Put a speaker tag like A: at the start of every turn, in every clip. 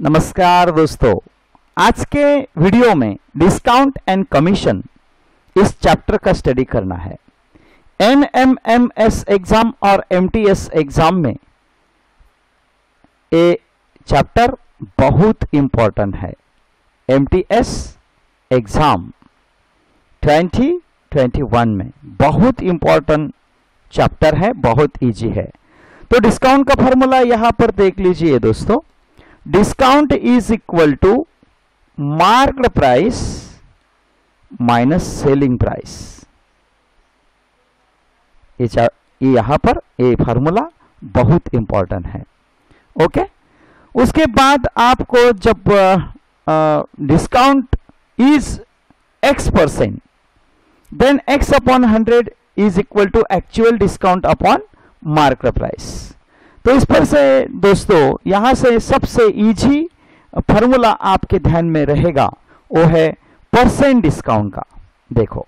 A: नमस्कार दोस्तों, आज के वीडियो में डिस्काउंट एंड कमीशन इस चैप्टर का स्टडी करना है। NMMS एग्जाम और MTS एग्जाम में ये चैप्टर बहुत इंपॉर्टेंट है। MTS एग्जाम 2021 में बहुत इंपॉर्टेंट चैप्टर है, बहुत इजी है। तो डिस्काउंट का फॉर्मूला यहां पर देख लीजिए दोस्तों। Discount is equal to marked price minus selling price. ये यहां पर ये फार्मूला बहुत इंपॉर्टेंट है। ओके, उसके बाद आपको जब discount is X%, then X upon 100 is equal to actual discount upon marked price. तो इस पर से दोस्तों यहां से सबसे इजी फॉर्मूला आपके ध्यान में रहेगा, वो है परसेंट डिस्काउंट का। देखो,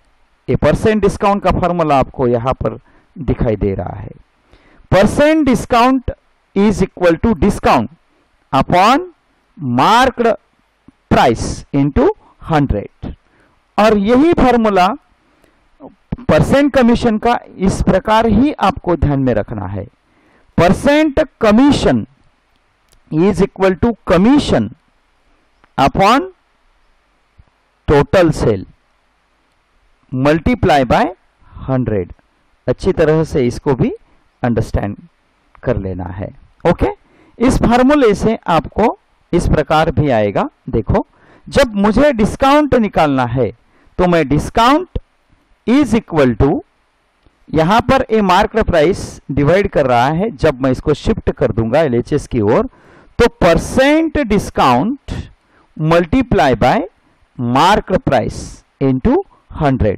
A: ये परसेंट डिस्काउंट का फॉर्मूला आपको यहां पर दिखाई दे रहा है। Percent discount is equal to discount upon marked price into 100। और यही फॉर्मूला परसेंट कमीशन का इस प्रकार ही आपको ध्यान में रखना है। Percent commission is equal to commission upon total sale multiply by 100। अच्छी तरह से इसको भी अंडरस्टैंड कर लेना है। ओके, इस फार्मूले से आपको इस प्रकार भी आएगा। देखो, जब मुझे डिस्काउंट निकालना है तो मैं डिस्काउंट इज इक्वल टू, यहां पर ए मार्क्ड प्राइस डिवाइड कर रहा है। जब मैं इसको शिफ्ट कर दूंगा LHS की ओर, तो percent discount multiply by marked price into 100।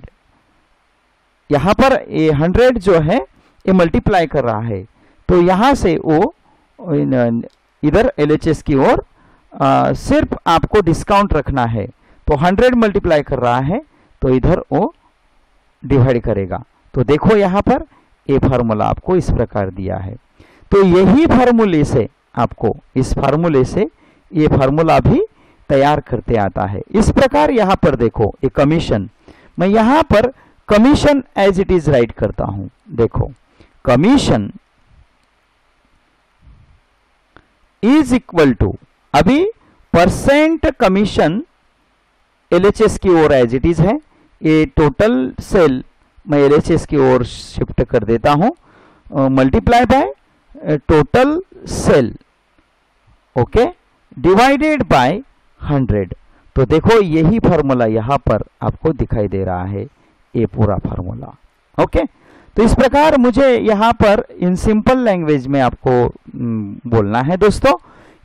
A: यहां पर ये 100 जो है ये मल्टीप्लाई कर रहा है, तो यहां से वो इधर LHS की ओर सिर्फ आपको डिस्काउंट रखना है। तो 100 मल्टीप्लाई कर रहा है, तो इधर वो डिवाइड करेगा। तो देखो यहां पर ये फार्मूला आपको इस प्रकार दिया है। तो यही फार्मूले से आपको इस फार्मूले से ये फार्मूला भी तैयार करते आता है। इस प्रकार यहां पर देखो, ये कमीशन, मैं यहां पर commission as it is write करता हूं। देखो, कमीशन इज इक्वल टू, अभी परसेंट कमीशन LHS की ओर एज इट इज है। ये टोटल सेल मैं LHS की ओर शिफ्ट कर देता हूं, multiply by total sale, okay, divided bye 100। तो देखो यही फॉर्मूला यहां पर आपको दिखाई दे रहा है, ये पूरा फार्मूला। ओके, तो इस प्रकार मुझे यहां पर इन सिंपल लैंग्वेज में आपको बोलना है दोस्तों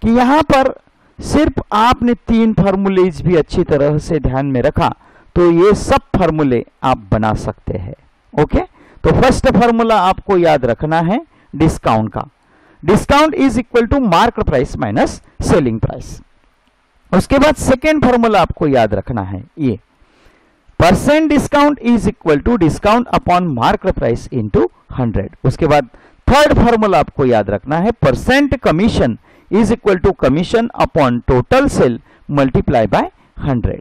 A: कि यहां पर सिर्फ आपने 3 फार्मूलेज भी अच्छी तरह से ध्यान में रखा तो ये सब फार्मूले आप बना सकते हैं। ओके, तो फर्स्ट फार्मूला आपको याद रखना है डिस्काउंट का। Discount is equal to marked price minus selling price. उसके बाद सेकेंड फार्मूला आपको याद रखना है ये percent discount is equal to discount upon marked price into 100। उसके बाद थर्ड फार्मूला आपको याद रखना है percent commission is equal to commission upon total sale multiply by 100।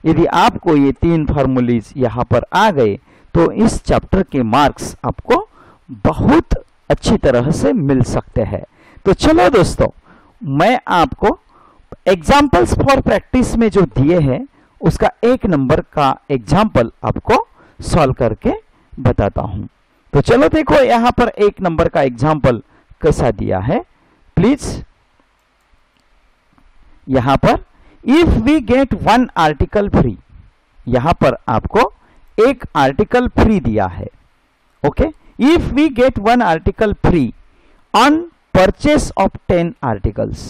A: यदि आपको ये 3 फार्मूलीज यहां पर आ गए तो इस चैप्टर के मार्क्स आपको बहुत अच्छी तरह से मिल सकते हैं। तो चलो दोस्तों, मैं आपको एग्जाम्पल्स फॉर प्रैक्टिस में जो दिए हैं उसका 1 नंबर का एग्जाम्पल आपको सॉल्व करके बताता हूं। तो चलो देखो यहां पर 1 नंबर का एग्जाम्पल कैसा दिया है। प्लीज, यहां पर if we get 1 article free, यहां पर आपको 1 आर्टिकल फ्री दिया है। Okay, if we get 1 article free on purchase of 10 articles,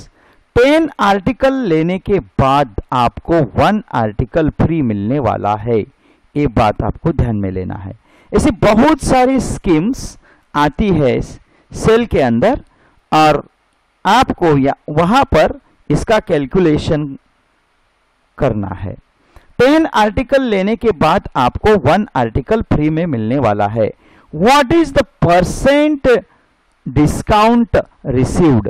A: 10 article लेने के बाद आपको 1 आर्टिकल फ्री मिलने वाला है। ये बात आपको ध्यान में लेना है। ऐसी बहुत सारी स्कीम्स आती है सेल के अंदर और आपको वहां पर इसका कैलकुलेशन करना है। 10 आर्टिकल लेने के बाद आपको 1 आर्टिकल फ्री में मिलने वाला है। What is the percent discount received?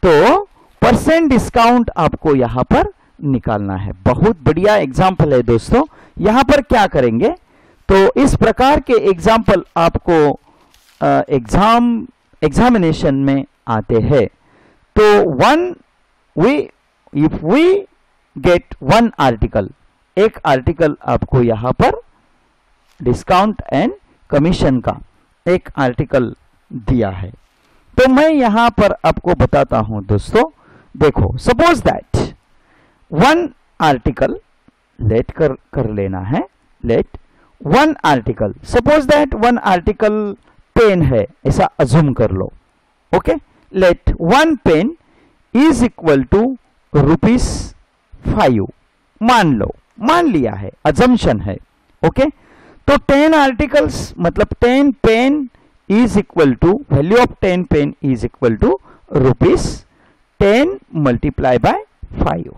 A: तो परसेंट डिस्काउंट आपको यहां पर निकालना है। बहुत बढ़िया एग्जाम्पल है दोस्तों। यहां पर क्या करेंगे, तो इस प्रकार के एग्जाम्पल आपको एग्जामिनेशन में आते हैं। तो if we get one article, एक आर्टिकल आपको यहां पर डिस्काउंट एंड कमीशन का एक आर्टिकल दिया है, तो मैं यहां पर आपको बताता हूं दोस्तों। देखो, suppose that one article let कर लेना है, let one article, suppose that one article pen है, ऐसा अज्यूम कर लो। Okay, let one pen is equal to ₹5। मान लो, मान लिया है, अजम्पशन है। ओके, तो 10 आर्टिकल्स मतलब 10 pen is equal to, value of 10 pen is equal to ₹10 multiply by 5।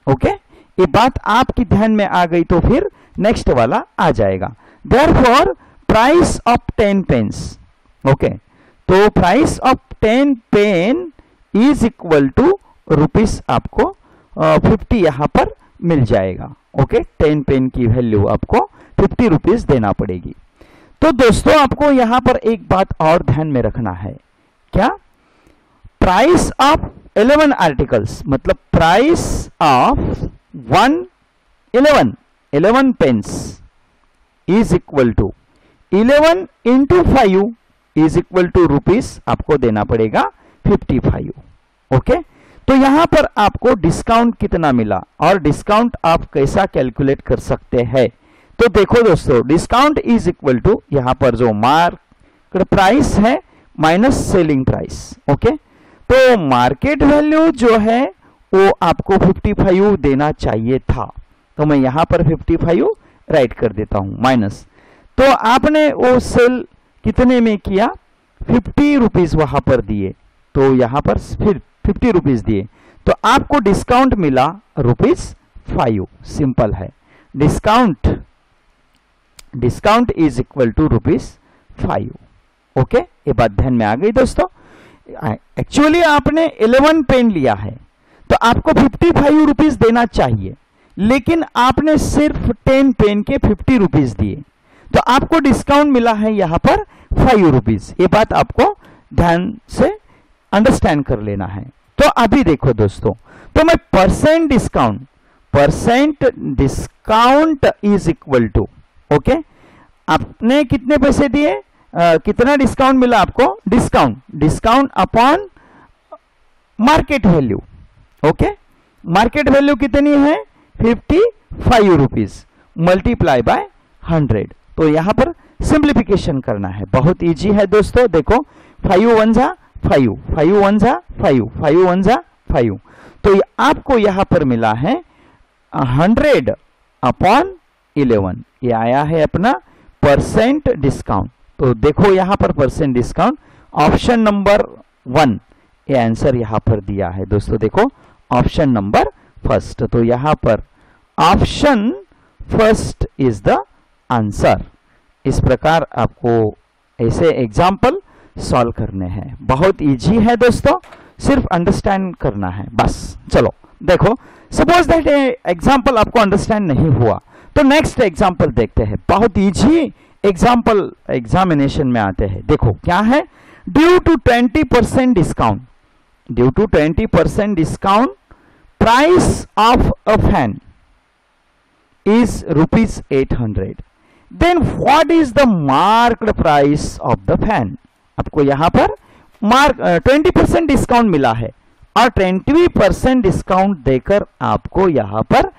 A: Okay, ये बात आपकी ध्यान में आ गई तो फिर नेक्स्ट वाला आ जाएगा। Therefore price of 10 pens, okay, तो price of 10 pen is equal to rupees आपको 50 यहां पर मिल जाएगा। ओके, 10 पेन की वैल्यू आपको 50 रुपीस देना पड़ेगी। तो दोस्तों आपको यहां पर एक बात और ध्यान में रखना है, क्या, प्राइस ऑफ 11 आर्टिकल्स मतलब price of 11 pens is equal to 11 into 5 is equal to rupees आपको देना पड़ेगा 55। ओके, तो यहां पर आपको डिस्काउंट कितना मिला और डिस्काउंट आप कैसा कैलकुलेट कर सकते हैं। तो देखो दोस्तों, डिस्काउंट इज इक्वल टू यहां पर जो मार्केट प्राइस है माइनस सेलिंग प्राइस। ओके, तो मार्केट वैल्यू जो है वो आपको 55 देना चाहिए था, तो मैं यहां पर 55 राइट कर देता हूं माइनस। तो आपने वो सेल कितने में किया, 50 रुपीज वहां पर दिए, तो यहां पर फिर 50 रुपीज दिए, तो आपको डिस्काउंट मिला ₹5। सिंपल है, discount is equal to ₹5। Okay, ये बात ध्यान में आ गई दोस्तों। एक्चुअली आपने 11 पेन लिया है तो आपको 55 रुपीज देना चाहिए, लेकिन आपने सिर्फ 10 पेन के 50 रुपीज दिए, तो आपको डिस्काउंट मिला है यहां पर 5 रुपीज। ये बात आपको ध्यान से अंडरस्टैंड कर लेना है। तो अभी देखो दोस्तों, तो मैं percent discount is equal to, okay, आपने कितने पैसे दिए, कितना डिस्काउंट मिला आपको, discount upon market value. Okay, market value कितनी है 55 रुपीज मल्टीप्लाई बाय 100। तो यहां पर सिंप्लीफिकेशन करना है, बहुत इजी है दोस्तों। देखो 5 1 जा 5, 5 1 जा 5, 5 1 जा 5, तो आपको यहां पर मिला है 100 अपॉन 11। ये आया है अपना परसेंट डिस्काउंट। तो देखो यहां पर परसेंट डिस्काउंट ऑप्शन नंबर 1, ये आंसर यहां पर दिया है दोस्तों। देखो ऑप्शन नंबर फर्स्ट, तो यहां पर option first is the answer. इस प्रकार आपको ऐसे एग्जाम्पल सॉल्व करने हैं, बहुत इजी है दोस्तों, सिर्फ अंडरस्टैंड करना है बस। चलो देखो, सपोज दैट एग्जाम्पल आपको अंडरस्टैंड नहीं हुआ तो नेक्स्ट एग्जाम्पल देखते हैं। बहुत इजी एग्जाम्पल एग्जामिनेशन में आते हैं। देखो क्या है, due to 20% discount price of a fan is ₹800, then what is the marked price of the fan. आपको यहां पर 20% डिस्काउंट मिला है और 20% डिस्काउंट देकर आपको यहां पर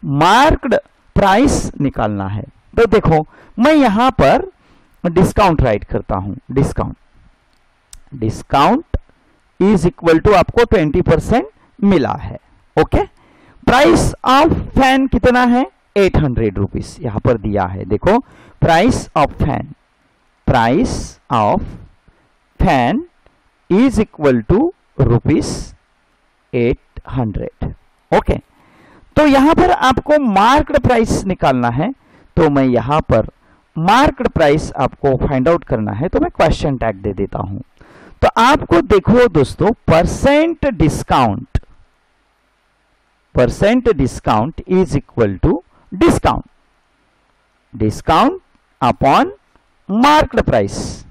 A: मार्क्ड प्राइस निकालना है। तो देखो मैं यहां पर डिस्काउंट राइट करता हूं, डिस्काउंट इज इक्वल टू आपको 20% मिला है। ओके, प्राइस ऑफ फैन कितना है 800 रुपीज यहां पर दिया है। देखो price of fan is equal to ₹800। Okay, तो यहां पर आपको मार्क्ड प्राइस निकालना है, तो मैं यहां पर मार्क्ड प्राइस आपको फाइंड आउट करना है, तो मैं क्वेश्चन टैग दे देता हूं। तो आपको देखो दोस्तों, percent discount percent discount is equal to discount upon marked price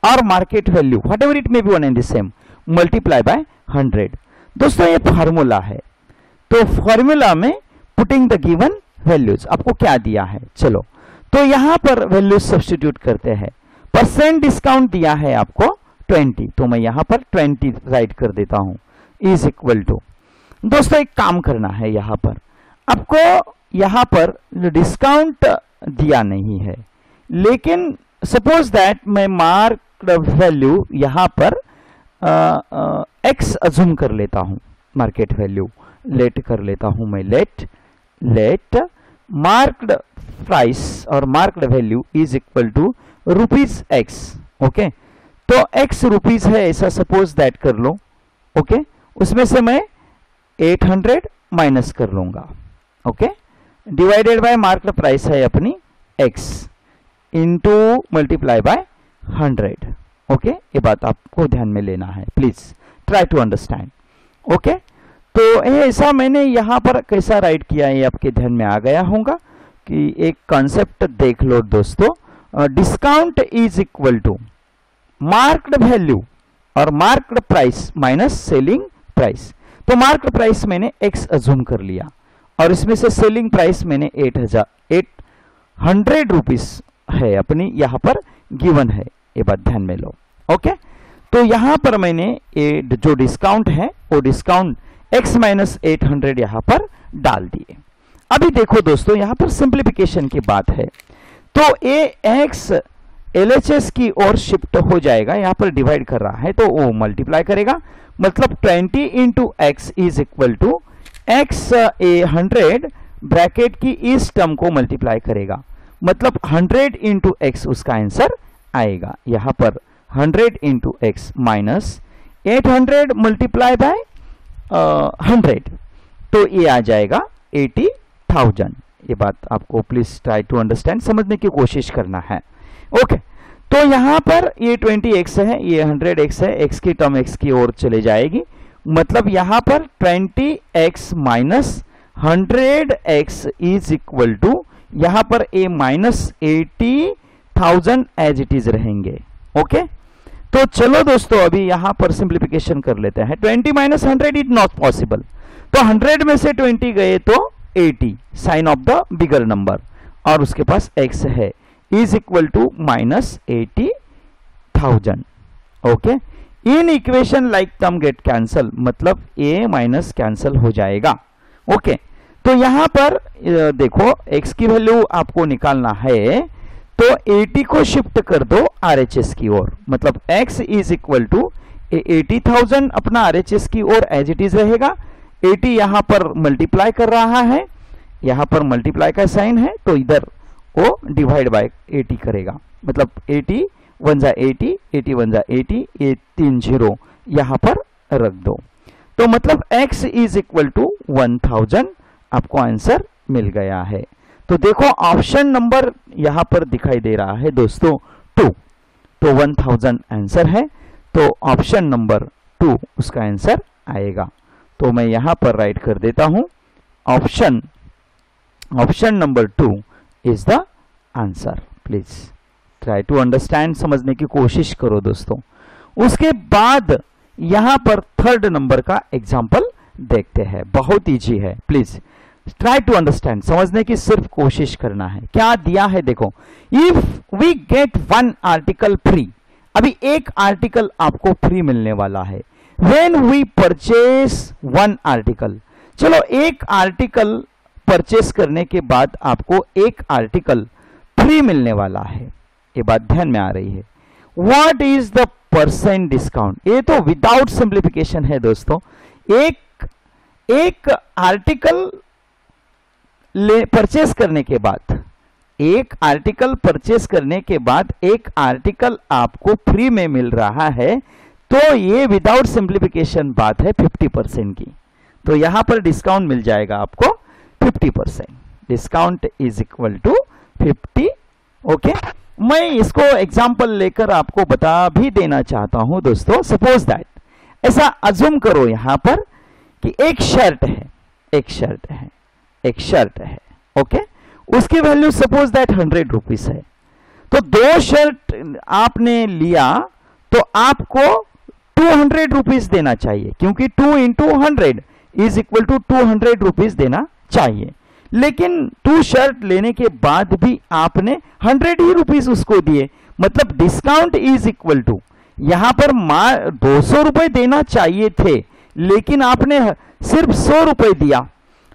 A: और market value, whatever it may be one and the same, multiply by 100। दोस्तों ये फार्मूला है, तो फॉर्मूला में पुटिंग द गिवन वैल्यूज, आपको क्या दिया है, चलो तो यहां पर वैल्यूज सब्स्टिट्यूट करते हैं। परसेंट डिस्काउंट दिया है आपको 20, तो मैं यहां पर 20 राइट कर देता हूं, इज इक्वल टू, दोस्तों एक काम करना है, यहां पर आपको यहां पर डिस्काउंट दिया नहीं है, लेकिन सपोज दैट मैं मार्क वैल्यू यहां पर एक्स अज्यूम कर लेता हूं, मार्केट वैल्यू लेट कर लेता हूं मैं, लेट मार्क्ड प्राइस और marked value is equal to rupees X. Okay, तो एक्स रुपीज है ऐसा सपोज दैट कर लो। ओके, उसमें से मैं 800 माइनस कर लूंगा। Okay, divided by marked price है अपनी X into multiply by 100। Okay, ये बात आपको ध्यान में लेना है, please try to understand. Okay, तो ऐसा मैंने यहां पर कैसा राइट किया है, ये आपके ध्यान में आ गया होगा कि एक कॉन्सेप्ट देख लो दोस्तों, discount is equal to marked value और marked price minus selling price. तो मार्क्ड प्राइस मैंने एक्स अज्यूम कर लिया और इसमें से सेलिंग प्राइस मैंने 800 रुपीज है अपनी यहां पर गिवन है, ये बात ध्यान में लो। ओके, तो यहां पर मैंने ये जो डिस्काउंट है वो डिस्काउंट x माइनस 800 यहां पर डाल दिए। अभी देखो दोस्तों, यहां पर सिंप्लीफिकेशन की बात है, तो ये x LHS की ओर शिफ्ट हो जाएगा, यहां पर डिवाइड कर रहा है तो वो मल्टीप्लाई करेगा, मतलब 20 into X is equal to X 100 bracket की इस टर्म को मल्टीप्लाई करेगा, मतलब 100 इंटू एक्स उसका आंसर आएगा। यहां पर 100 into x minus 800 multiply by 100, तो ये आ जाएगा 80,000। ये बात आपको प्लीज ट्राई टू अंडरस्टैंड, समझने की कोशिश करना है। ओके, तो यहां पर ये 20x है, ये 100x है, x की टर्म x की ओर चले जाएगी, मतलब यहां पर 20x minus 100x is equal to, यहां पर a minus 80,000 as it is रहेंगे। ओके, तो चलो दोस्तों अभी यहां पर सिंप्लीफिकेशन कर लेते हैं। 20 माइनस 100 इज नॉट पॉसिबल, तो 100 में से 20 गए तो 80, sign off the bigger number, और उसके पास x है, is equal to minus 80,000। Okay, in equation like term get cancel, मतलब a माइनस कैंसल हो जाएगा। ओके, तो यहां पर देखो x की वैल्यू आपको निकालना है, तो 80 को शिफ्ट कर दो RHS की ओर, मतलब x इज इक्वल टू 80,000 अपना RHS की ओर एज इट इज रहेगा, 80 यहां पर मल्टीप्लाई कर रहा है, यहां पर मल्टीप्लाई का साइन है, तो इधर वो डिवाइड बाय 80 करेगा, मतलब 80 1 जा 80, 80 1 जा 80, ये 3 0 यहां पर रख दो, तो मतलब x इज इक्वल टू 1000 आपको आंसर मिल गया है। तो देखो ऑप्शन नंबर यहां पर दिखाई दे रहा है दोस्तों 2, तो 1000 आंसर है, तो ऑप्शन नंबर 2 उसका आंसर आएगा। तो मैं यहां पर राइट कर देता हूं, option number 2 is the answer. Please try to understand, समझने की कोशिश करो दोस्तों। उसके बाद यहां पर थर्ड नंबर का एग्जाम्पल देखते हैं, बहुत इजी है, प्लीज ट्राई टू अंडरस्टैंड, समझने की सिर्फ कोशिश करना है। क्या दिया है देखो, if we get 1 article free, अभी एक आर्टिकल आपको फ्री मिलने वाला है, व्हेन वी परचेस 1 आर्टिकल, चलो एक आर्टिकल परचेस करने के बाद आपको एक आर्टिकल फ्री मिलने वाला है, ये बात ध्यान में आ रही है। What is the percent discount, ये तो विदाउट सिंप्लीफिकेशन है दोस्तों। एक आर्टिकल परचेस करने के बाद, एक आर्टिकल परचेस करने के बाद एक आर्टिकल आपको फ्री में मिल रहा है, तो ये विदाउट सिंप्लीफिकेशन बात है 50% की, तो यहां पर डिस्काउंट मिल जाएगा आपको 50%, discount is equal to 50। Okay, मैं इसको एग्जांपल लेकर आपको बता भी देना चाहता हूं दोस्तों। सपोज दैट, ऐसा अज्यूम करो यहां पर कि एक शर्ट है, एक शर्ट है, एक शर्ट है। ओके, उसकी वैल्यू सपोज दैट 100 रुपीज है। तो 2 शर्ट आपने लिया तो आपको 200 रुपीज देना चाहिए, क्योंकि 2 into 100 is equal to 200 rupees देना चाहिए। लेकिन 2 शर्ट लेने के बाद भी आपने 100 ही रुपीज उसको दिए, मतलब डिस्काउंट इज इक्वल टू, यहां पर 200 रुपए देना चाहिए थे लेकिन आपने सिर्फ 100 रुपए दिया,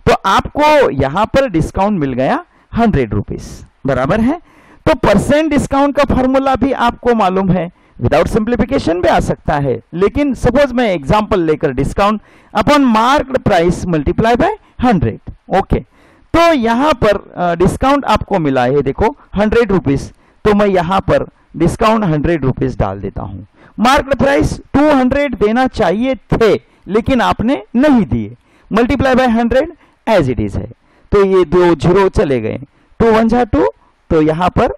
A: तो आपको यहां पर डिस्काउंट मिल गया 100 रुपीज, बराबर है। तो परसेंट डिस्काउंट का फॉर्मूला भी आपको मालूम है, विदाउट सिंप्लीफिकेशन भी आ सकता है, लेकिन सपोज मैं एग्जांपल लेकर discount upon marked price multiply by 100। Okay, तो यहां पर डिस्काउंट आपको मिला है, देखो 100 रुपीज, तो मैं यहां पर डिस्काउंट 100 रुपीज डाल देता हूं। मार्क्ड प्राइस 200 देना चाहिए थे लेकिन आपने नहीं दिए, multiply by 100 as it is है। तो ये 2 जीरो चले गए, 2 1 जा 2, तो यहां पर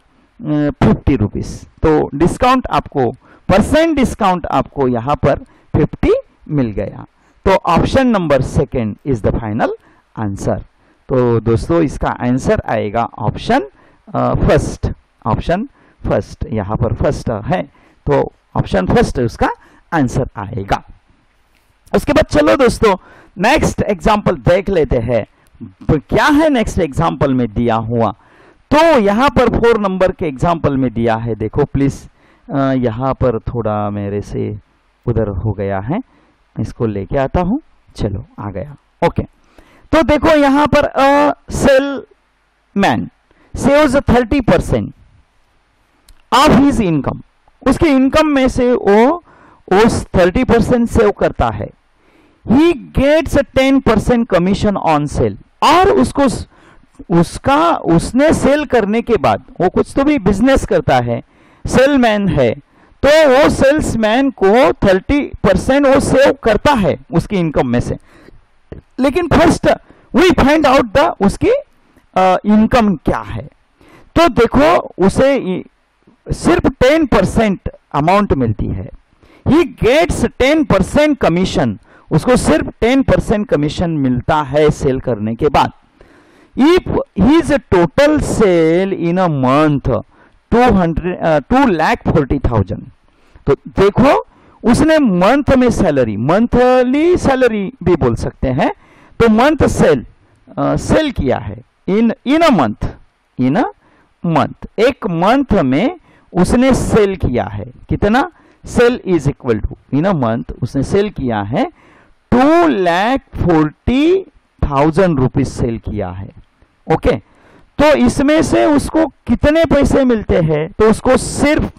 A: 50 रुपीज। तो डिस्काउंट आपको, परसेंट डिस्काउंट आपको यहां पर 50 मिल गया। तो option number 2 is the final answer. तो दोस्तों इसका आंसर आएगा ऑप्शन फर्स्ट, ऑप्शन फर्स्ट, यहां पर फर्स्ट है तो ऑप्शन फर्स्ट उसका आंसर आएगा। उसके बाद चलो दोस्तों नेक्स्ट एग्जांपल देख लेते हैं, क्या है नेक्स्ट एग्जांपल में दिया हुआ। तो यहां पर 4 नंबर के एग्जांपल में दिया है, देखो प्लीज, यहां पर थोड़ा मेरे से उधर हो गया है, इसको लेके आता हूं, चलो आ गया। ओके, तो देखो यहां पर salesman saves 30% of his income, उसके इनकम में से वो उस 30% सेव करता है। He gets 10% commission on sale, और उसने सेल करने के बाद, वो कुछ तो भी बिजनेस करता है, सेलमैन है, तो वो सेल्समैन को 30% वो सेव करता है उसकी इनकम में से। लेकिन first we find out the उसकी इनकम क्या है। तो देखो उसे सिर्फ 10% अमाउंट मिलती है, ही गेट्स 10% कमीशन, उसको सिर्फ 10% कमीशन मिलता है सेल करने के बाद। If his total sale in a month 2,40,000, तो देखो उसने मंथ में सैलरी, मंथली सैलरी भी बोल सकते हैं, तो मंथ सेल किया है in a month, in a month, एक मंथ में उसने सेल किया है, कितना, sale is equal to, in a month उसने सेल किया है 2,40,000 रुपीज सेल किया है। ओके, तो इसमें से उसको कितने पैसे मिलते हैं, तो उसको सिर्फ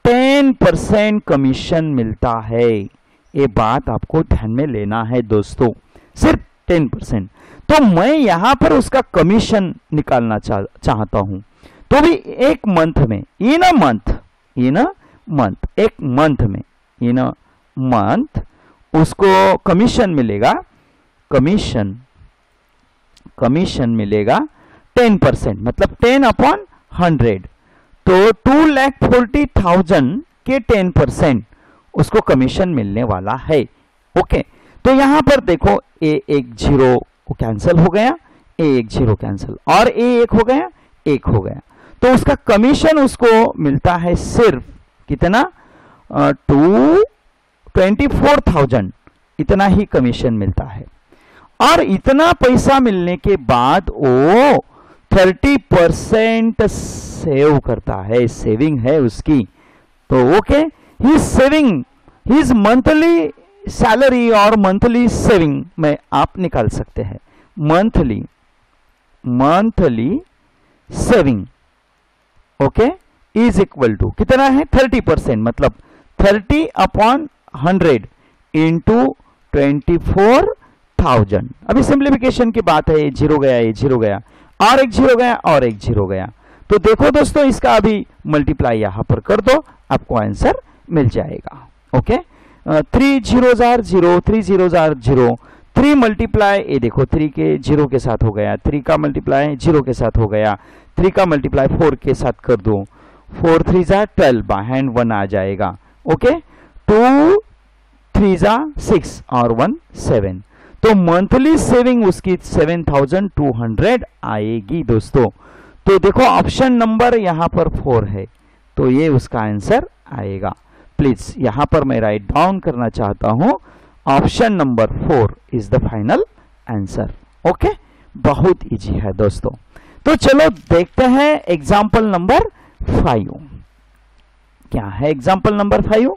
A: 10% कमीशन मिलता है। ये बात आपको ध्यान में लेना है दोस्तों, सिर्फ 10%। तो मैं यहां पर उसका कमीशन निकालना चाहता हूं, तो भी एक मंथ में, इन अ मंथ, एक मंथ में, इन अ मंथ उसको कमीशन मिलेगा, कमीशन मिलेगा 10%, मतलब 10/100, तो 2,40,000 के 10% उसको कमीशन मिलने वाला है। ओके, तो यहां पर देखो एक जीरो कैंसिल हो गया, एक जीरो कैंसिल, और एक हो गया, एक हो गया, तो उसका कमीशन उसको मिलता है सिर्फ कितना, 24,000, इतना ही कमीशन मिलता है। और इतना पैसा मिलने के बाद वो 30% सेव करता है, सेविंग है उसकी। तो okay, he saving, his monthly salary और मंथली सेविंग में आप निकाल सकते हैं, monthly saving, okay, is equal to कितना है, 30%, मतलब 30/100 इंटू 24,000। अभी सिंप्लीफिकेशन की बात है, ये जीरो गया, ये जीरो गया, और एक जीरो गया, और एक जीरो गया। तो देखो दोस्तों इसका अभी मल्टीप्लाई यहां पर कर दो, आपको आंसर मिल जाएगा। ओके, 3 0 0, 3 0 0, 3 मल्टीप्लाई, ये देखो 3 के जीरो के साथ हो गया, 3 का मल्टीप्लाई जीरो के साथ हो गया, 3 का मल्टीप्लाई 4 के साथ कर दो, 4 3 12, हैंड 1 आ जाएगा। ओके, 2 3 6 और 1 7, तो मंथली सेविंग उसकी 7200 आएगी दोस्तों। तो देखो ऑप्शन नंबर यहां पर 4 है, तो ये उसका आंसर आएगा। प्लीज यहां पर मैं राइट डाउन करना चाहता हूं, option number 4 is the final answer. Okay, बहुत इजी है दोस्तों। तो चलो देखते हैं एग्जाम्पल नंबर 5 क्या है। एग्जाम्पल नंबर 5,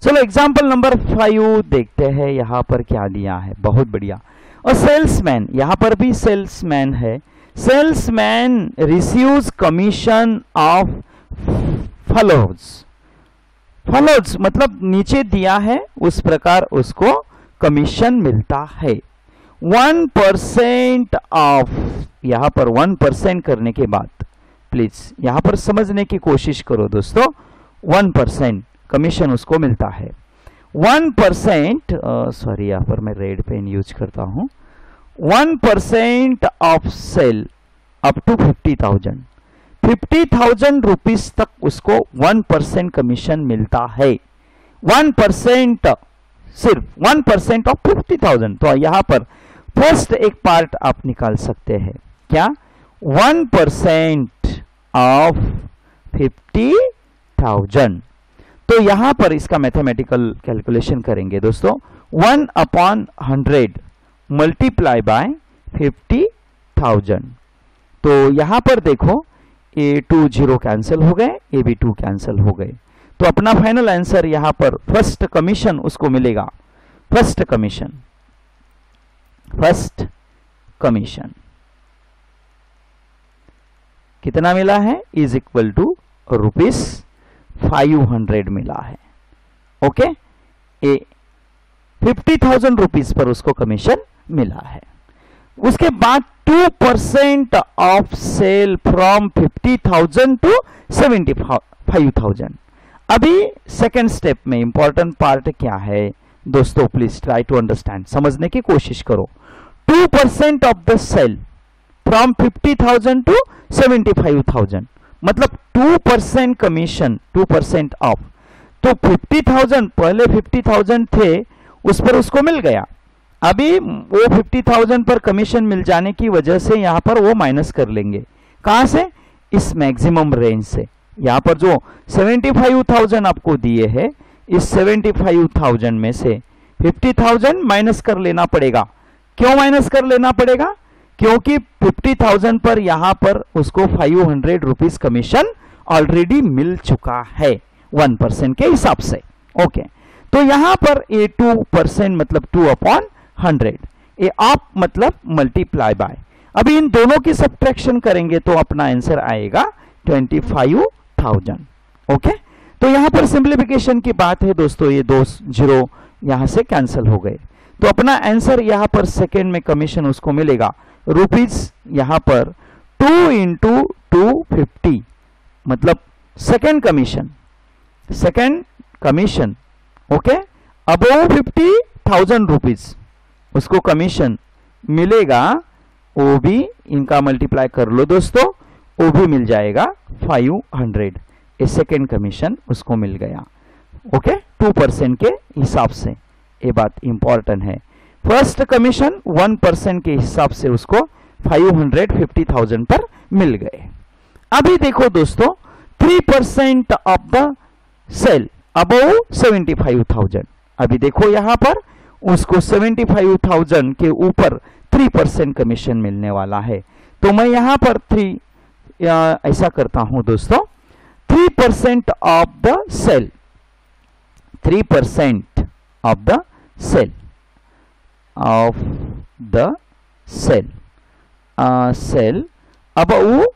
A: चलो एग्जाम्पल नंबर 5 देखते हैं यहां पर क्या दिया है। बहुत बढ़िया। और सेल्समैन, यहां पर भी सेल्समैन है। Salesman receives commission of followers. Followers मतलब नीचे दिया है उस प्रकार उसको कमीशन मिलता है। 1% ऑफ, यहां पर 1% करने के बाद प्लीज यहां पर समझने की कोशिश करो दोस्तों। 1% कमीशन उसको मिलता है। 1% सॉरी, यहां पर मैं रेड पेन यूज करता हूं। 1% of sale up to 50,000 rupees तक उसको 1% कमीशन मिलता है। 1% सिर्फ 1% ऑफ 50,000। तो यहां पर फर्स्ट एक पार्ट आप निकाल सकते हैं क्या, 1% ऑफ 50,000। तो यहां पर इसका मैथमेटिकल कैलकुलेशन करेंगे दोस्तों। 1/100 मल्टीप्लाई बाय 50,000। तो यहां पर देखो ये 2 0 कैंसिल हो गए, ये भी 2 कैंसिल हो गए। तो अपना फाइनल आंसर यहां पर फर्स्ट कमीशन उसको मिलेगा। फर्स्ट कमीशन कितना मिला है, इज इक्वल टू ₹500 मिला है। ओके, ये 50,000 रुपीज पर उसको कमीशन मिला है। उसके बाद 2% ऑफ सेल फ्रॉम 50,000 टू 75,000। अभी सेकेंड स्टेप में इंपॉर्टेंट पार्ट क्या है दोस्तों, प्लीज ट्राई टू अंडरस्टैंड, समझने की कोशिश करो। 2% of the sale from 50,000 to 75,000 मतलब 2% कमीशन, 2% ऑफ। तो 50,000 पहले 50,000 थे उस पर उसको मिल गया। अभी वो 50,000 पर कमीशन मिल जाने की वजह से यहां पर वो माइनस कर लेंगे। कहां से, इस मैक्सिमम रेंज से। यहां पर जो 75,000 आपको दिए है, इस 75,000 में से 50,000 माइनस कर लेना पड़ेगा। क्यों माइनस कर लेना पड़ेगा, क्योंकि 50,000 पर यहां पर उसको 500 रुपीज कमीशन ऑलरेडी मिल चुका है 1% के हिसाब से। ओके, तो यहां पर ये 2% मतलब 2/100, ये आप मतलब मल्टीप्लाई बाय। अभी इन दोनों की सब्ट्रैक्शन करेंगे तो अपना आंसर आएगा 25,000। ओके, तो यहां पर सिंप्लीफिकेशन की बात है दोस्तों, ये 2 0 यहां से कैंसिल हो गए। तो अपना आंसर यहां पर सेकेंड में कमीशन उसको मिलेगा रुपीज, यहां पर 2 into 250 मतलब second commission. Okay, above 50,000 rupees उसको कमीशन मिलेगा। वो भी इनका मल्टीप्लाई कर लो दोस्तों, वो भी मिल जाएगा 500। ये सेकेंड कमीशन उसको मिल गया। ओके, 2% के हिसाब से, ये बात इंपॉर्टेंट है। फर्स्ट कमीशन 1% के हिसाब से उसको 550,000 पर मिल गए। अभी देखो दोस्तों, 3% ऑफ द सेल अबव 75,000। अभी देखो यहां पर उसको 75,000 के ऊपर 3% कमीशन मिलने वाला है। तो मैं यहां पर ऐसा करता हूं दोस्तों, 3% of the sale, 3% of the sale, sale above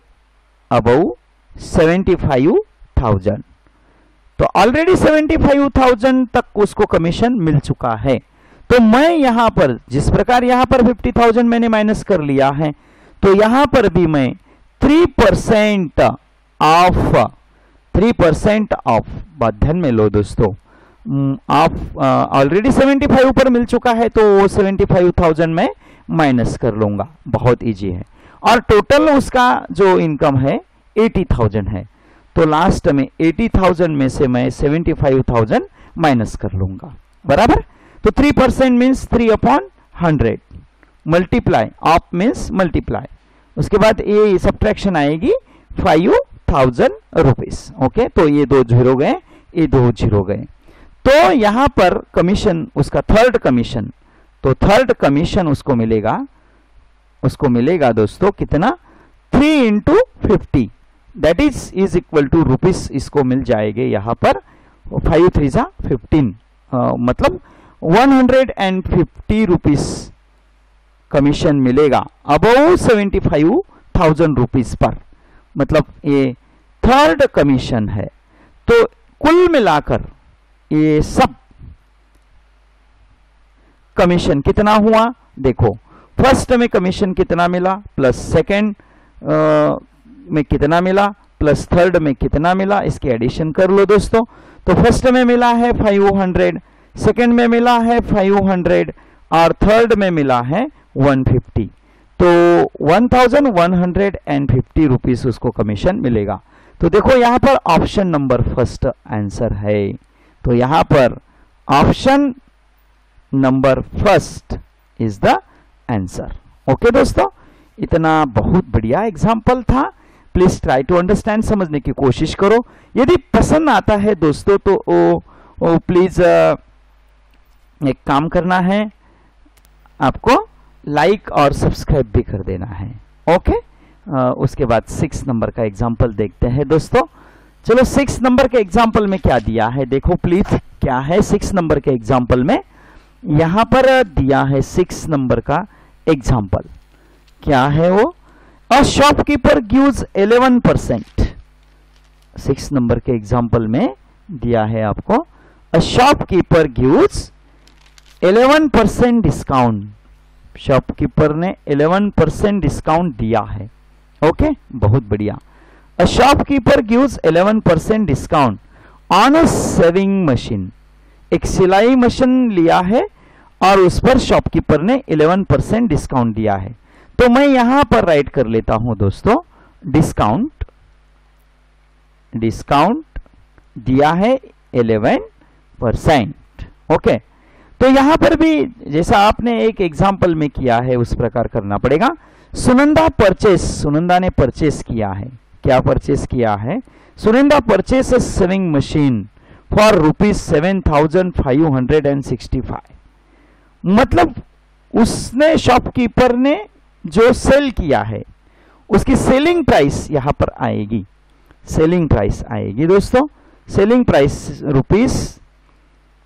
A: 75,000। तो ऑलरेडी 75,000 तक उसको कमीशन मिल चुका है। तो मैं यहां पर जिस प्रकार यहां पर 50,000 मैंने माइनस कर लिया है, तो यहां पर भी मैं 3% ऑफ बात ध्यान में लो दोस्तों। आप ऑलरेडी 75 ऊपर मिल चुका है, तो वो 75,000 में माइनस कर लूंगा, बहुत इजी है। और टोटल उसका जो इनकम है 80,000 है, तो लास्ट में 80,000 में से मैं 75,000 माइनस कर लूंगा, बराबर। तो 3% means 3/100, 100 multiply, of means multiply, उसके बाद ये सब्ट्रैक्शन आएगी 5000 रुपीज। ओके, तो ये 2 जीरो गए, ये 2 जीरो गए। तो यहां पर कमीशन उसका थर्ड कमीशन, तो थर्ड कमीशन उसको मिलेगा दोस्तों कितना, 3 into 50 that is equal to rupees, इसको मिल जाएंगे यहां पर 5 3 जा 15, मतलब 150 रुपीस कमीशन मिलेगा अबव 75,000 रुपीज पर, मतलब ये थर्ड कमीशन है। तो कुल मिलाकर ये सब कमीशन कितना हुआ, देखो फर्स्ट में कमीशन कितना मिला, प्लस सेकंड में कितना मिला, प्लस थर्ड में कितना मिला, इसके एडिशन कर लो दोस्तों। तो फर्स्ट में मिला है 500, सेकंड में मिला है 500 और थर्ड में मिला है 150, तो 1150 रुपीस उसको कमीशन मिलेगा। तो देखो यहां पर ऑप्शन नंबर फर्स्ट आंसर है, तो यहां पर option number first is the answer. Okay दोस्तों, इतना बहुत बढ़िया एग्जाम्पल था, प्लीज ट्राई टू अंडरस्टैंड, समझने की कोशिश करो। यदि पसंद आता है दोस्तों तो प्लीज एक काम करना है, आपको लाइक और सब्सक्राइब भी कर देना है। ओके, उसके बाद 6 नंबर का एग्जाम्पल देखते हैं दोस्तों। चलो 6 नंबर के एग्जाम्पल में क्या दिया है देखो प्लीज, क्या है 6 नंबर के एग्जाम्पल में, यहां पर दिया है 6 नंबर का एग्जाम्पल, क्या है वो, अ शॉपकीपर गिव्स 11%। 6 नंबर के एग्जाम्पल में दिया है आपको, a shopkeeper gives 11% discount, shopkeeper ने 11% डिस्काउंट दिया है। ओके, बहुत बढ़िया। A shopkeeper gives 11% discount on a saving machine, एक सिलाई मशीन लिया है और उस पर शॉपकीपर ने 11% डिस्काउंट दिया है। तो मैं यहां पर राइट कर लेता हूं दोस्तों, डिस्काउंट दिया है 11%। ओके, तो यहां पर भी जैसा आपने एक एग्जाम्पल में किया है उस प्रकार करना पड़ेगा। सुनंदा ने परचेस किया है, क्या परचेस किया है, Sunanda purchase saving machine for ₹7,565, मतलब उसने शॉपकीपर ने जो सेल किया है उसकी सेलिंग प्राइस यहां पर आएगी, सेलिंग प्राइस आएगी दोस्तों, सेलिंग प्राइस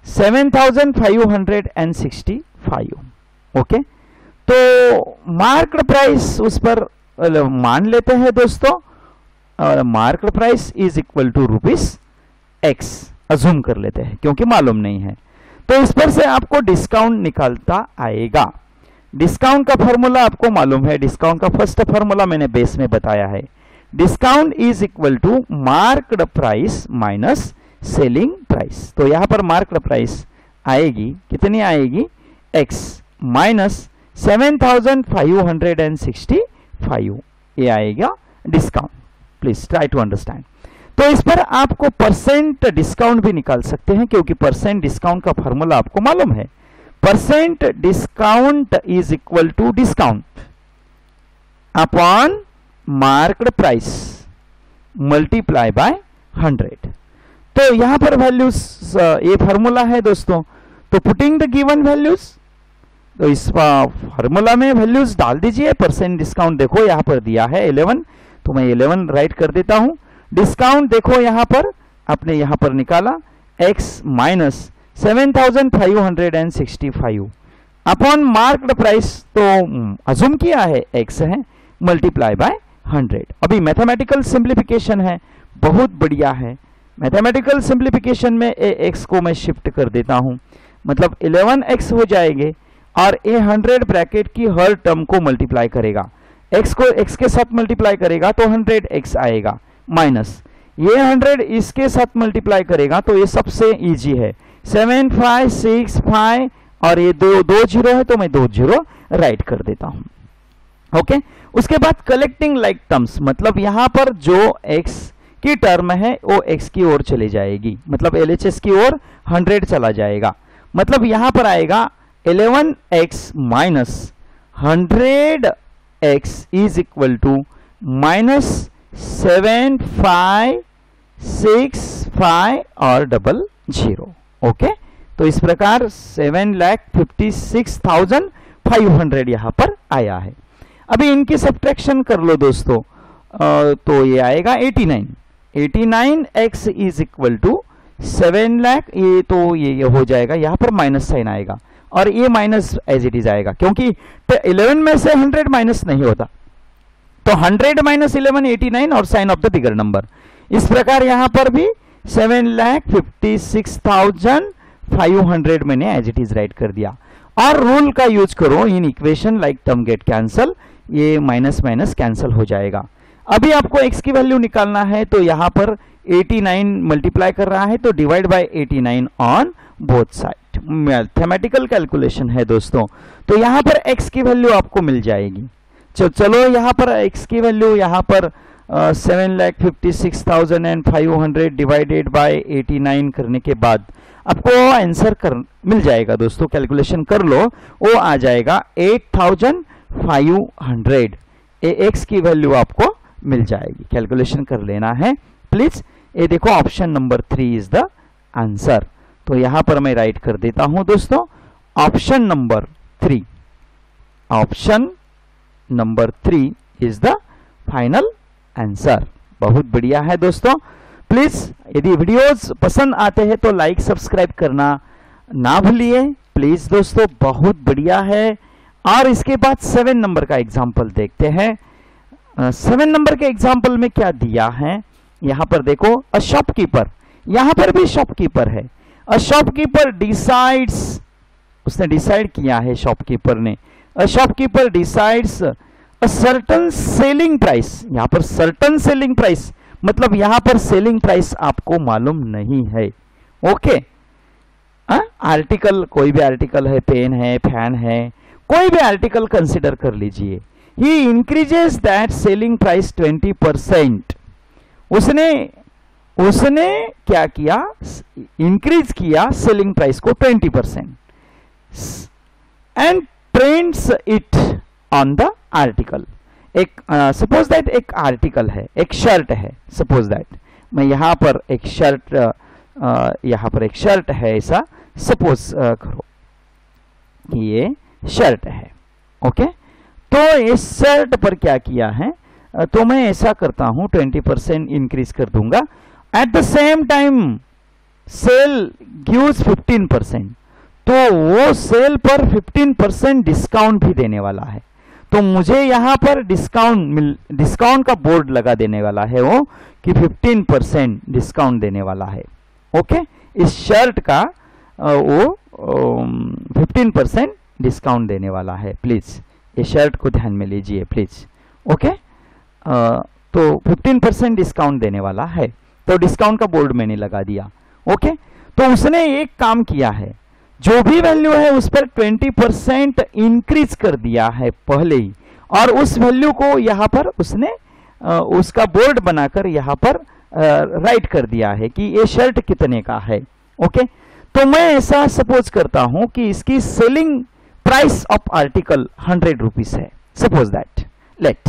A: ₹7,565। ओके, तो मार्केट प्राइस उस पर मान लेते हैं दोस्तों, और market price is equal to ₹X assume कर लेते हैं क्योंकि मालूम नहीं है। तो इस पर से आपको डिस्काउंट निकालता आएगा। डिस्काउंट का फॉर्मूला आपको मालूम है, डिस्काउंट का फर्स्ट फॉर्मूला मैंने बेस में बताया है, discount is equal to marked price minus selling price. तो यहां पर मार्क्ड प्राइस आएगी, कितनी आएगी, X माइनस 7,565, ये आएगा discount. Please try to understand. तो इस पर आपको परसेंट डिस्काउंट भी निकाल सकते हैं क्योंकि परसेंट डिस्काउंट का फॉर्मूला आपको मालूम है, percent discount is equal to discount upon marked price multiply by 100। तो यहां पर वैल्यूज ये फॉर्मूला है दोस्तों, तो पुटिंग द गिवन वैल्यूज, तो इस फॉर्मूला में वैल्यूज डाल दीजिए। परसेंट डिस्काउंट देखो यहां पर दिया है 11, तो मैं 11 राइट कर देता हूं। डिस्काउंट देखो यहां पर आपने यहां पर निकाला X minus 7,565 upon marked price, तो अज्यूम किया है X है, मल्टीप्लाई बाय 100। अभी मैथमेटिकल सिंप्लीफिकेशन है, बहुत बढ़िया है। मैथमेटिकल सिंप्लीफिकेशन में X को मैं शिफ्ट कर देता हूं, मतलब 11X हो जाएंगे और ये 100 ब्रैकेट की हर टर्म को मल्टीप्लाई करेगा, X को X के साथ मल्टीप्लाई करेगा तो 100X आएगा, माइनस ये 100 इसके साथ मल्टीप्लाई करेगा तो ये सबसे इजी है, 7565 और ये दो जीरो है तो मैं 2 जीरो राइट कर देता हूं। ओके, उसके बाद कलेक्टिंग लाइक टर्म्स, मतलब यहां पर जो X की टर्म है वो X की ओर चली जाएगी, मतलब LHS की ओर 100 चला जाएगा, मतलब यहां पर आएगा 11x minus 100x is equal to minus 7565 और 00। ओके, तो इस प्रकार 7,56,500 यहां पर आया है। अभी इनकी सब्ट्रैक्शन कर लो दोस्तों, तो ये आएगा 89x is equal to 7 lakh, ये तो ये हो जाएगा, यहां पर माइनस साइन आएगा और ये माइनस एज इट इज आएगा, क्योंकि 11 में से 100 माइनस नहीं होता, तो 100 माइनस 11 89 और sign off the bigger number. इस प्रकार यहां पर भी 7,56,500 मैंने एज इट इज राइट कर दिया। और रूल का यूज करो इन equation like term get cancel, ये माइनस माइनस कैंसल हो जाएगा। अभी आपको x की वैल्यू निकालना है, तो यहां पर 89 मल्टीप्लाई कर रहा है, तो divide by 89 on both side. Mathematical calculation है दोस्तों, तो यहां पर x की वैल्यू आपको मिल जाएगी। चलो यहां पर x की वैल्यू यहां पर 7,56,500 डिवाइडेड बाय 89 करने के बाद आपको आंसर मिल जाएगा दोस्तों, कैलकुलेशन कर लो, वो आ जाएगा 8,500। x की वैल्यू आपको मिल जाएगी, कैलकुलेशन कर लेना है प्लीज। ये देखो option number 3 is the answer, तो यहां पर मैं राइट कर देता हूं दोस्तों, option number 3, option number 3 is the final answer. बहुत बढ़िया है दोस्तों। प्लीज यदि वीडियोस पसंद आते हैं तो लाइक सब्सक्राइब करना ना भूलिए प्लीज दोस्तों, बहुत बढ़िया है। और इसके बाद 7 नंबर का एग्जाम्पल देखते हैं। 7 नंबर के एग्जाम्पल में क्या दिया है, यहां पर देखो, अ शॉपकीपर, यहां पर भी शॉपकीपर है। अ शॉपकीपर डिसाइड्स, उसने डिसाइड किया है शॉपकीपर ने, a shopkeeper decides a certain selling price. यहां पर सर्टन सेलिंग प्राइस मतलब यहां पर सेलिंग प्राइस आपको मालूम नहीं है। ओके, आर्टिकल, कोई भी आर्टिकल है, पेन है, फैन है, कोई भी आर्टिकल कंसिडर कर लीजिए। ही इंक्रीजेस दैट सेलिंग प्राइस 20%। उसने क्या किया, इंक्रीज किया सेलिंग प्राइस को 20% and prints it on the article. एक सपोज दैट एक आर्टिकल है, एक शर्ट है, सपोज दैट मैं यहां पर एक शर्ट, यहां पर एक शर्ट है, ऐसा सपोज करो ये शर्ट है। ओके, तो इस शर्ट पर क्या किया है, तो मैं ऐसा करता हूं 20% इंक्रीज कर दूंगा। At the same time sale gives 15%, तो वो सेल पर 15% डिस्काउंट भी देने वाला है। तो मुझे यहां पर डिस्काउंट का बोर्ड लगा देने वाला है वो कि 15% डिस्काउंट देने वाला है। ओके, इस शर्ट का वो 15% डिस्काउंट देने वाला है। प्लीज ये शर्ट को ध्यान में लीजिए प्लीज। ओके, तो 15% डिस्काउंट देने वाला है, तो डिस्काउंट का बोर्ड मैंने लगा दिया। ओके, तो उसने एक काम किया है, जो भी वैल्यू है उस पर 20% इंक्रीज कर दिया है पहले ही, और उस वैल्यू को यहां पर उसने उसका बोर्ड बनाकर यहां पर राइट कर दिया है कि ये शर्ट कितने का है। ओके, तो मैं ऐसा सपोज करता हूं कि इसकी selling price of article 100 rupees है, सपोज दैट। लेट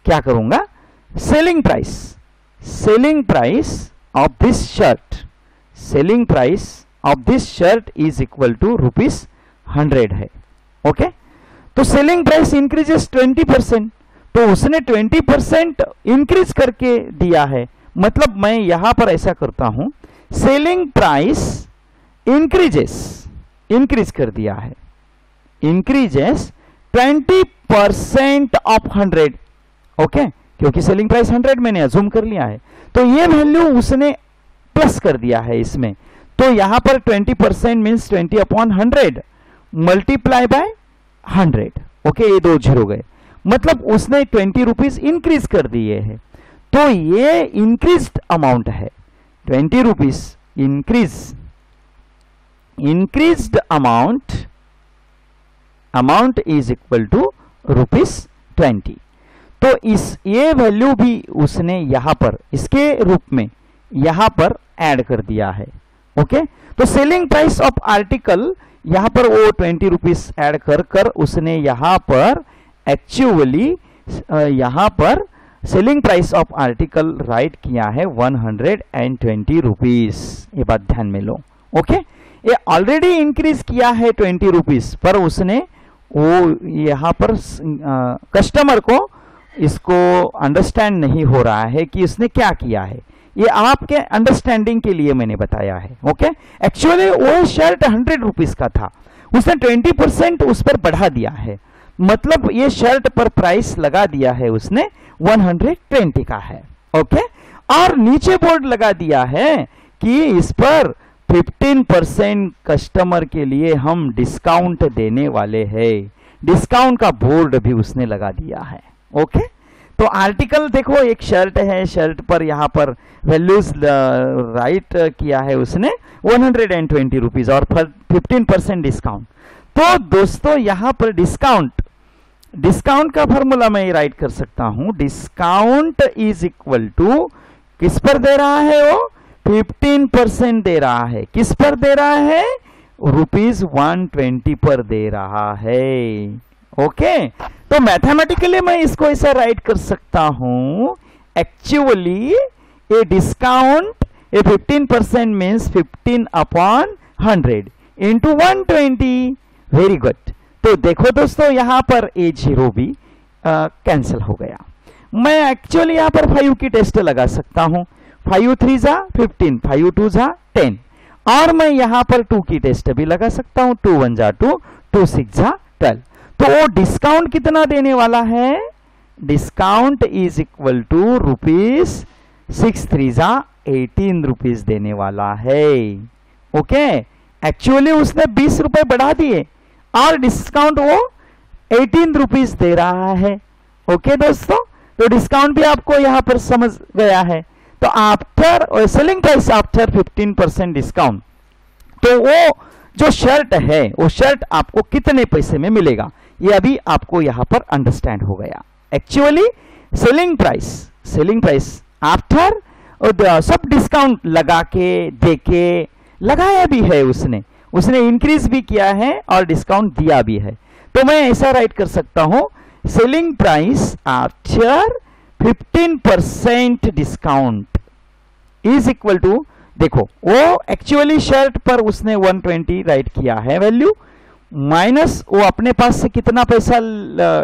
A: क्या करूंगा, selling price of this shirt, selling price of this shirt is equal to ₹100 है। ओके, तो सेलिंग प्राइस इंक्रीजेस 20%, तो उसने 20% इंक्रीज करके दिया है, मतलब मैं यहां पर ऐसा करता हूं, सेलिंग प्राइस इंक्रीज कर दिया है, इंक्रीजेस 20% ऑफ 100। ओके, क्योंकि सेलिंग प्राइस 100 मैंने अज्यूम कर लिया है, तो ये वैल्यू उसने प्लस कर दिया है इसमें। तो यहां पर 20% मीन्स 20/100 मल्टीप्लाई बाय 100। ओके, ये 2 जीरो गए, मतलब उसने 20 रुपीज इंक्रीज कर दिए हैं। तो ये इंक्रीज्ड अमाउंट है, 20 rupees increased amount is equal to ₹20। तो ये वैल्यू भी उसने यहां पर इसके रूप में यहां पर ऐड कर दिया है। ओके, तो सेलिंग प्राइस ऑफ आर्टिकल यहां पर वो 20 रुपीज ऐड कर कर उसने यहां पर एक्चुअली यहां पर selling price of article right किया है 120 रुपीज। ये बात ध्यान में लो। ओके, ये ऑलरेडी इंक्रीज किया है 20 रुपीज, पर उसने वो यहां पर कस्टमर को इसको अंडरस्टैंड नहीं हो रहा है कि उसने क्या किया है। ये आपके अंडरस्टैंडिंग के लिए मैंने बताया है। ओके, एक्चुअली वो शर्ट 100 रुपीज का था, उसने 20% उस पर बढ़ा दिया है, मतलब ये शर्ट पर प्राइस लगा दिया है उसने 120 का है। ओके, और नीचे बोर्ड लगा दिया है कि इस पर 15% कस्टमर के लिए हम डिस्काउंट देने वाले हैं। डिस्काउंट का बोर्ड भी उसने लगा दिया है। ओके, तो आर्टिकल देखो, एक शर्ट है, शर्ट पर यहाँ पर वैल्यूज राइट किया है उसने 120 रुपीज और 15% डिस्काउंट। तो दोस्तों यहाँ पर डिस्काउंट का फॉर्मूला मैं राइट कर सकता हूं। डिस्काउंट इज इक्वल टू किस पर दे रहा है वो 15% दे रहा है। किस पर दे रहा है? ₹120 पर दे रहा है। ओके, तो मैथमेटिकली मैं इसको ऐसा राइट कर सकता हूं, actually a discount A 15% means 15/100 into 120। Very good. तो देखो दोस्तों, यहां पर A0 भी कैंसिल हो गया। मैं एक्चुअली यहां पर 5 की टेस्ट लगा सकता हूं। 5 3 जा 15, 5 2 जा 10, और मैं यहां पर 2 की टेस्ट भी लगा सकता हूं। 2 1 जा 2, 2 6 जा 12। तो वो डिस्काउंट कितना देने वाला है? डिस्काउंट इज इक्वल टू ₹6 3 जा 18 रुपीज देने वाला है। ओके, एक्चुअली उसने 20 रुपए बढ़ा दिए और डिस्काउंट वो 18 रुपीज दे रहा है। ओके दोस्तों, तो डिस्काउंट भी आपको यहां पर समझ गया है। तो after selling price after 15% discount, तो वो जो शर्ट है वो शर्ट आपको कितने पैसे में मिलेगा, ये अभी आपको यहां पर अंडरस्टैंड हो गया। एक्चुअली सेलिंग प्राइस आफ्टर सब डिस्काउंट लगा के दे के लगाया भी है उसने इंक्रीज भी किया है और डिस्काउंट दिया भी है। तो मैं ऐसा राइट कर सकता हूं, selling price after 15% discount is equal to, देखो वो एक्चुअली शर्ट पर उसने 120 राइट किया है वैल्यू, माइनस वो अपने पास से कितना पैसा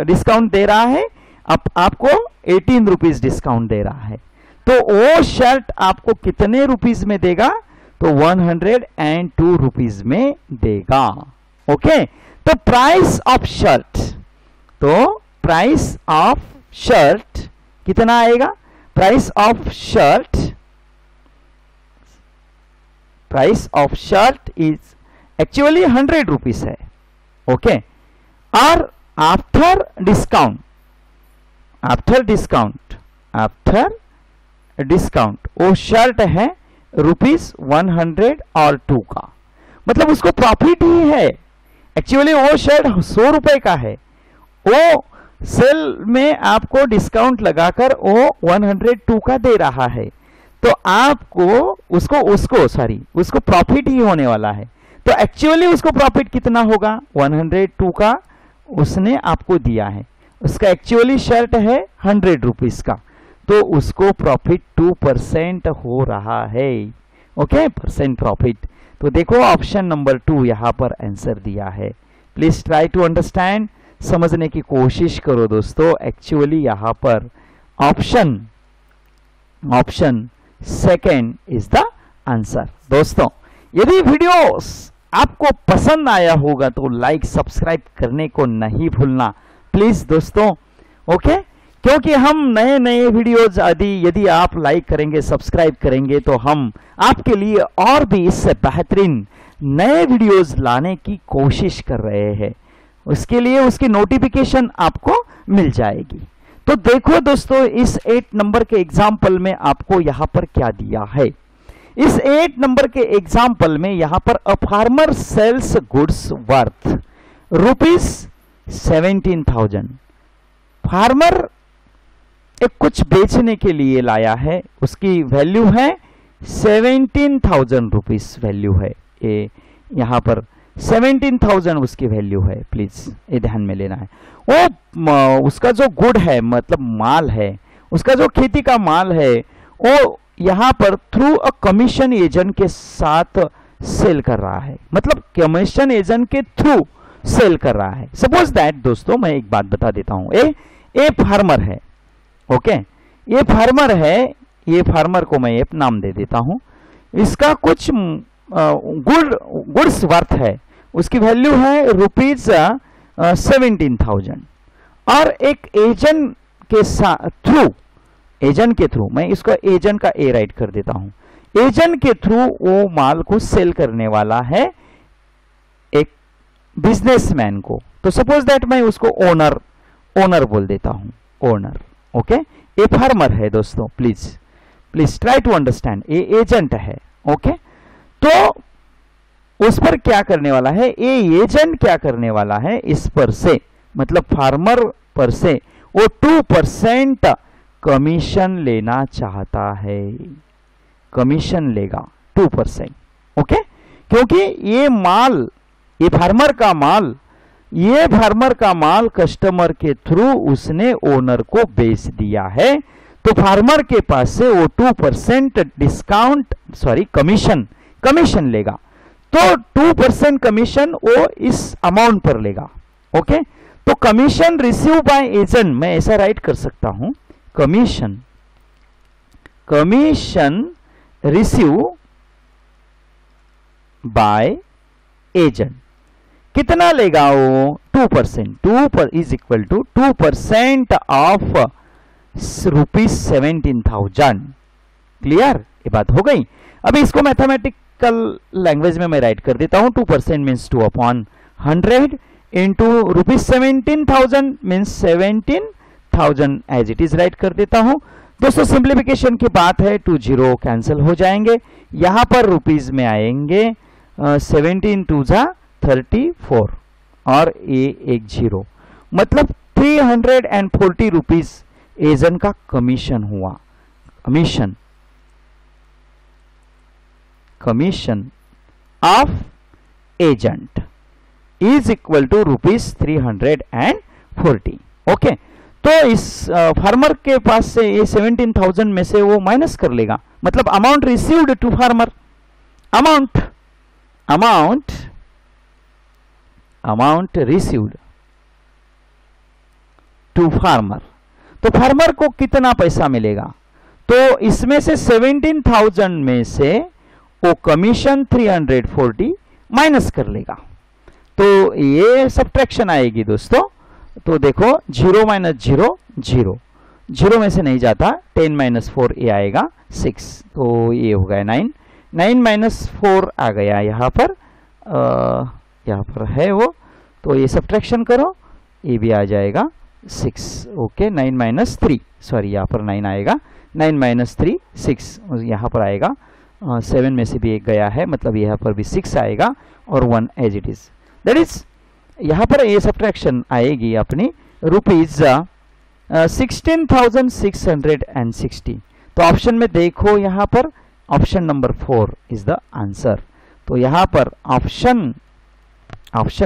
A: डिस्काउंट दे रहा है, आपको 18 रुपीज डिस्काउंट दे रहा है। तो वो शर्ट आपको कितने रुपीज में देगा? तो 102 रुपीज में देगा। ओके, तो प्राइस ऑफ शर्ट कितना आएगा? Price of shirt is actually 100 rupees है। ओके, और आफ्टर डिस्काउंट वो शर्ट है ₹102 का, मतलब उसको प्रॉफिट ही है। एक्चुअली वो शर्ट 100 रुपए का है, वो सेल में आपको डिस्काउंट लगाकर वो 102 का दे रहा है, तो आपको उसको प्रॉफिट ही होने वाला है। तो एक्चुअली उसको प्रॉफिट कितना होगा? 102 का उसने आपको दिया है, उसका एक्चुअली शर्ट है 100 रुपीज का, तो उसको प्रॉफिट 2% हो रहा है। Okay, percent profit. तो देखो ऑप्शन नंबर 2 यहां पर आंसर दिया है। प्लीज ट्राई टू अंडरस्टैंड, समझने की कोशिश करो दोस्तों। एक्चुअली यहां पर option second is the answer. दोस्तों, यदि वीडियोस आपको पसंद आया होगा तो लाइक सब्सक्राइब करने को नहीं भूलना प्लीज दोस्तों। ओके, क्योंकि हम नए वीडियोज यदि आप लाइक करेंगे, सब्सक्राइब करेंगे, तो हम आपके लिए और भी इससे बेहतरीन नए वीडियोज लाने की कोशिश कर रहे हैं। उसके लिए उसकी नोटिफिकेशन आपको मिल जाएगी। तो देखो दोस्तों, इस 8 नंबर के एग्जाम्पल में आपको यहां पर क्या दिया है। इस 8 नंबर के एग्जाम्पल में यहां पर a farmer sells goods worth ₹17,000। Farmer एक कुछ बेचने के लिए लाया है, उसकी वैल्यू है 17,000 रुपीस वैल्यू है। ये यहाँ पर 17,000 उसकी वैल्यू है, प्लीज ये ध्यान में लेना है। वो उसका जो गुड है, मतलब माल है, उसका जो खेती का माल है, वो यहाँ पर थ्रू अ कमीशन एजेंट के साथ सेल कर रहा है, मतलब कमीशन एजेंट के थ्रू सेल कर रहा है। सपोज दैट दोस्तों, मैं एक बात बता देता हूं, ए फार्मर है, ओके, ये फार्मर है, ये फार्मर को मैं एक नाम दे देता हूं। इसका कुछ गुड्स वर्थ है, उसकी वैल्यू है रुपीज 17,000, और एक एजेंट के थ्रू, एजेंट के थ्रू, मैं इसको एजेंट का ए राइट कर देता हूं, एजेंट के थ्रू वो माल को सेल करने वाला है एक बिजनेसमैन को। तो सपोज दैट मैं उसको ओनर बोल देता हूं, ओनर, ओके। ये फार्मर है दोस्तों, प्लीज ट्राई टू अंडरस्टैंड, ये एजेंट है, ओके। तो उस पर क्या करने वाला है, ये एजेंट क्या करने वाला है, इस पर से, मतलब फार्मर पर से वो 2% कमीशन लेना चाहता है, कमीशन लेगा 2%, ओके। क्योंकि ये माल, ये फार्मर का माल कस्टमर के थ्रू उसने ओनर को बेच दिया है, तो फार्मर के पास से वो 2% डिस्काउंट, सॉरी कमीशन लेगा। तो 2% कमीशन वो इस अमाउंट पर लेगा, ओके। तो कमीशन रिसीव बाय एजेंट, मैं ऐसा राइट कर सकता हूं, कमीशन रिसीव बाय एजेंट कितना लेगा वो, 2%, is equal to 2% of ₹17,000। Clear, ये बात हो गई। अभी इसको मैथमेटिकल लैंग्वेज में मैं राइट कर देता हूं, 2% means 2/100 into ₹17,000 means 17,000 as it is write कर देता हूं। दोस्तों सिंप्लीफिकेशन की बात है, 2 0 कैंसिल हो जाएंगे, यहां पर रुपीज में आएंगे 17 2 34 और एक 0, मतलब 340 रुपीज एजेंट का कमीशन हुआ। Commission of agent is equal to ₹340, okay. तो इस फार्मर के पास से ये 17,000 में से वो माइनस कर लेगा, मतलब amount received to farmer, amount received to farmer. तो फार्मर को कितना पैसा मिलेगा, तो इसमें से 17,000 में से वो कमीशन 340 माइनस कर लेगा, तो ये सब्ट्रैक्शन आएगी दोस्तों। तो देखो 0 माइनस 0 0, 0 में से नहीं जाता, 10 - 4 ये आएगा 6, तो ये हो गया 9, 9 - 4 आ गया यहाँ पर है वो, तो ये सब्ट्रैक्शन करो, ये भी आ जाएगा 6, ओके। 9 - 3, सॉरी यहाँ पर 9 आएगा, 9 - 3 6, यहाँ पर आएगा 7 में से भी एक गया है, मतलब यहाँ पर भी 6 आएगा और 1 as it is, that is यहाँ पर ये सब्ट्रैक्शन आएगी अपनी रुपीज 16,660। तो ऑप्शन में देखो, यहाँ पर option number 4 is the answer. तो यहाँ पर option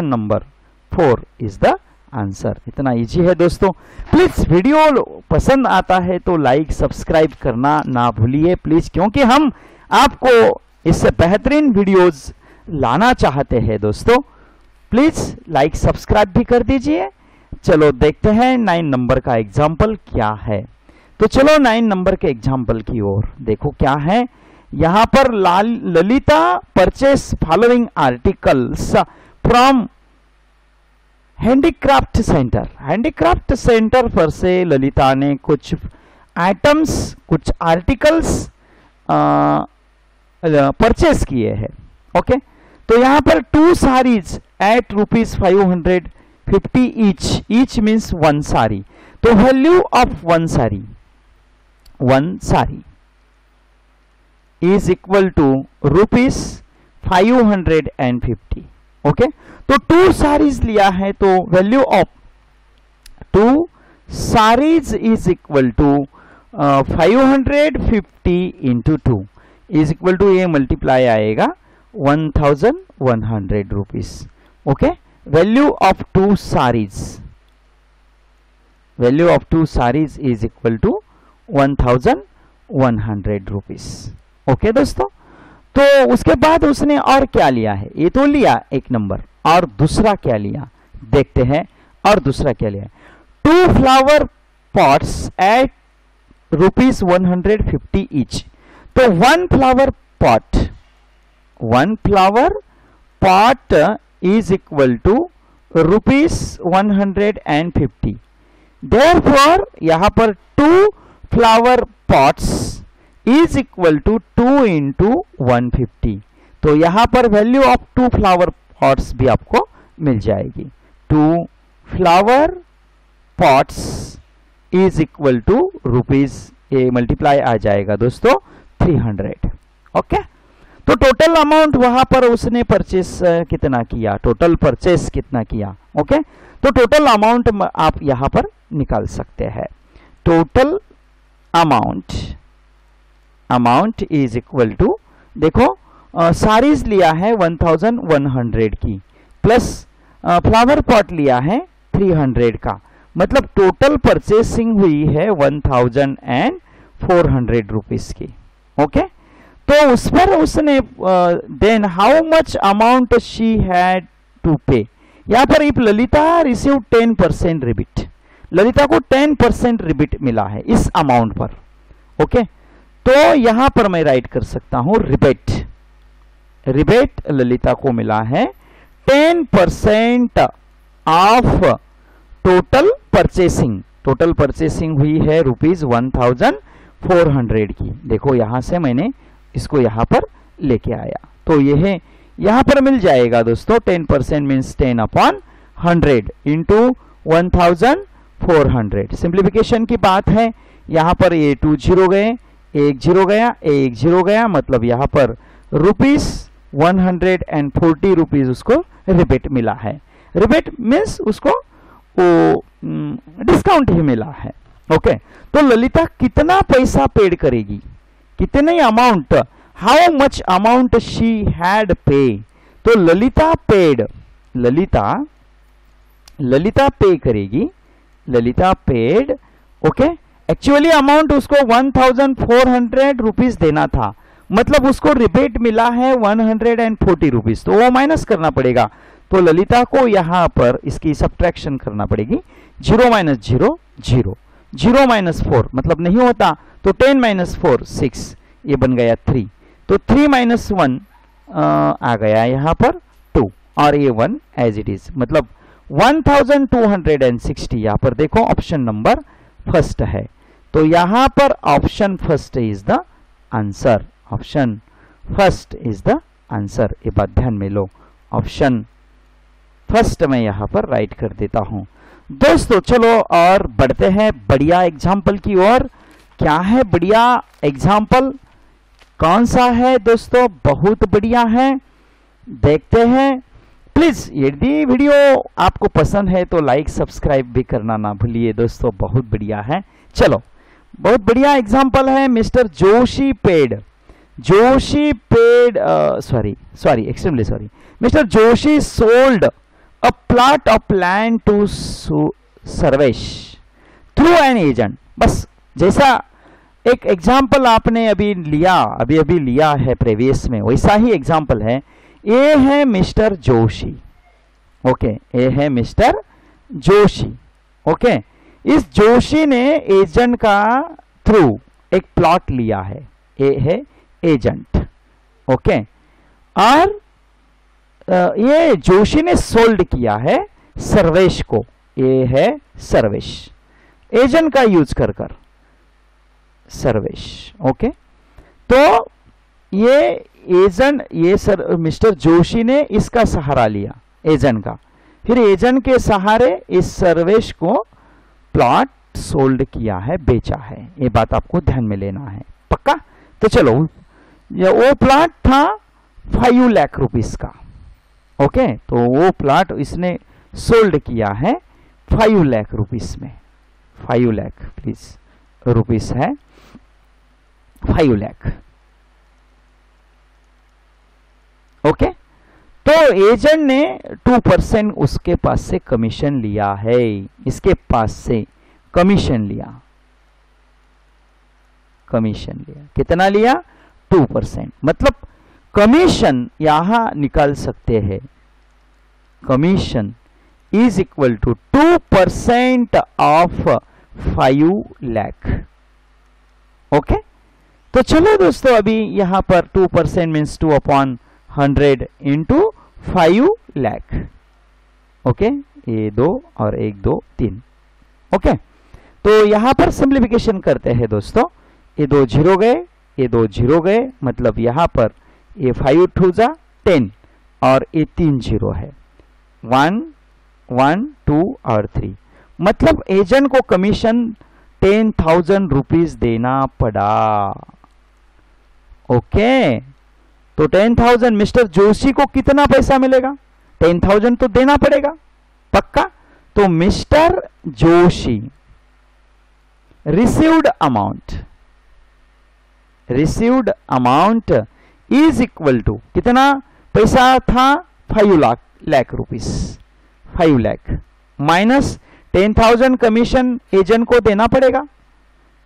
A: number 4 is the answer. इतना इजी है दोस्तों। प्लीज वीडियो पसंद आता है तो लाइक सब्सक्राइब करना ना भूलिए प्लीज, क्योंकि हम आपको इससे बेहतरीन वीडियोस लाना चाहते हैं दोस्तों। प्लीज लाइक सब्सक्राइब भी कर दीजिए। चलो देखते हैं 9 नंबर का एग्जाम्पल क्या है। तो चलो 9 नंबर के एग्जाम्पल की ओर देखो क्या है। यहां पर Lalita purchase following articles from handicraft centre. Handicraft centre पर से ललिता ने कुछ आइटम्स, कुछ आर्टिकल्स परचेस किए हैं, ओके। तो यहां पर 2 saris at ₹550 each means 1 sari. तो value of 1 sari is equal to ₹550, okay. तो 2 साड़ीज लिया है, तो value of 2 saris is equal to 550 into 2। Is equal to ये मल्टीप्लाई आएगा 1100 rupees. Okay, value of two saris, value of two saris is equal to 1100 rupees. Okay दोस्तों, तो उसके बाद उसने और क्या लिया है, ये तो लिया एक नंबर, और दूसरा क्या लिया देखते हैं। और दूसरा क्या लिया, 2 फ्लावर पॉट्स एट ₹150 ईच। तो 1 flower pot is equal to ₹150। Therefore यहां पर 2 flower pots is equal to 2 into 150। तो यहां पर वैल्यू ऑफ 2 फ्लावर पॉट्स भी आपको मिल जाएगी। 2 flower pots is equal to rupees, ये मल्टीप्लाई आ जाएगा दोस्तों 300। ओके, तो टोटल अमाउंट वहां पर उसने परचेस कितना किया, टोटल परचेस कितना किया। ओके, तो टोटल अमाउंट आप यहां पर निकाल सकते हैं। Total amount is equal to, देखो साड़ीज लिया है 1100 की, प्लस फ्लावर पॉट लिया है 300 का, मतलब टोटल परचेसिंग हुई है 1400 रुपीज की। ओके, तो उस पर उसने then how much amount she had to pay, यहां पर if Lalita receive 10% rebate, Lalita को 10% रिबिट मिला है इस अमाउंट पर। ओके, तो यहां पर मैं राइट कर सकता हूं रिबेट ललिता को मिला है 10% of total purchasing. Total purchasing हुई है ₹1400 की। देखो यहां से मैंने इसको यहां पर लेके आया, तो यह यहां पर मिल जाएगा दोस्तों 10% मीन्स 10/100 इंटू 1400। सिंप्लीफिकेशन की बात है, यहां पर ये 2 0 गए, 1 0 गया, 1 0 गया, मतलब यहां पर ₹140 रुपीज उसको रिबेट मिला है। रिबेट मीन्स उसको वो डिस्काउंट ही मिला है। ओके, तो ललिता कितना पैसा पेड करेगी, कितने amount, how much amount she had पे। तो ललिता पे करेगी, Lalita paid. Okay, actually amount उसको 1400 रुपीज देना था, मतलब उसको रिबेट मिला है 140 रुपीज, तो वो माइनस करना पड़ेगा। तो ललिता को यहां पर इसकी सब्ट्रैक्शन करना पड़ेगी। 0 - 0 0, 0 - 4 मतलब नहीं होता, तो 10 - 4 6, ये बन गया 3, तो 3 - 1 आ गया यहां पर 2, और ये 1 एज इट इज, मतलब 1260। यहां पर देखो ऑप्शन नंबर फर्स्ट है, तो यहां पर option first is the answer. Option first is the answer, ये बात ध्यान में लो। ऑप्शन फर्स्ट मैं यहां पर राइट कर देता हूं। दोस्तों चलो और बढ़ते हैं बढ़िया एग्जाम्पल की ओर। क्या है बढ़िया एग्जाम्पल, कौन सा है दोस्तों, बहुत बढ़िया है, देखते हैं। प्लीज यदि वीडियो आपको पसंद है तो लाइक सब्सक्राइब भी करना ना भूलिए दोस्तों, बहुत बढ़िया है। चलो, बहुत बढ़िया एग्जाम्पल है। Mister Joshi paid, extremely sorry, Mr. Joshi sold a plot of land to Sarvesh through an agent। बस जैसा एक एग्जाम्पल आपने अभी लिया है प्रीवियस में, वैसा ही एग्जाम्पल है। ये है मिस्टर जोशी। ओके, ये है मिस्टर जोशी। ओके, इस जोशी ने एजेंट का थ्रू एक प्लॉट लिया है, ये है एजेंट। ओके, और ये जोशी ने सोल्ड किया है सर्वेश को, ये है सर्वेश, एजेंट का यूज कर सर्वेश। ओके, तो ये एजेंट, मिस्टर जोशी ने इसका सहारा लिया एजेंट का, फिर एजेंट के सहारे इस सर्वेश को प्लॉट सोल्ड किया है, बेचा है। ये बात आपको ध्यान में लेना है, पक्का। तो चलो, वो प्लॉट था 5 लाख रुपीस का। ओके, तो वो प्लॉट इसने सोल्ड किया है 5 लाख रुपीस में। 5 लाख प्लीज रुपीस है, 5 लाख। ओके, तो एजेंट ने 2% उसके पास से कमीशन लिया है, इसके पास से कमीशन लिया, कितना लिया? 2%। मतलब कमीशन यहां निकाल सकते हैं, commission is equal to 2% of 5 lakh. Okay, तो चलो दोस्तों अभी यहां पर 2% मीन्स 2/100 इंटू 5 लाख। ओके, ये 2 और 1 2 3। ओके, तो यहां पर सिंप्लीफिकेशन करते हैं दोस्तों, ये 2 0 गए, ये 2 0 गए, मतलब यहां पर ये 5 2 जा 10 और ये 3 0 है, 1 1 2 और 3। मतलब एजेंट को कमीशन 10,000 रुपीज देना पड़ा। ओके, तो 10,000 मिस्टर जोशी को कितना पैसा मिलेगा? 10,000 तो देना पड़ेगा पक्का। तो mister Joshi received amount is equal to, कितना पैसा था? 5 lakh rupees, 5 lakh minus 10,000 commission agent को देना पड़ेगा,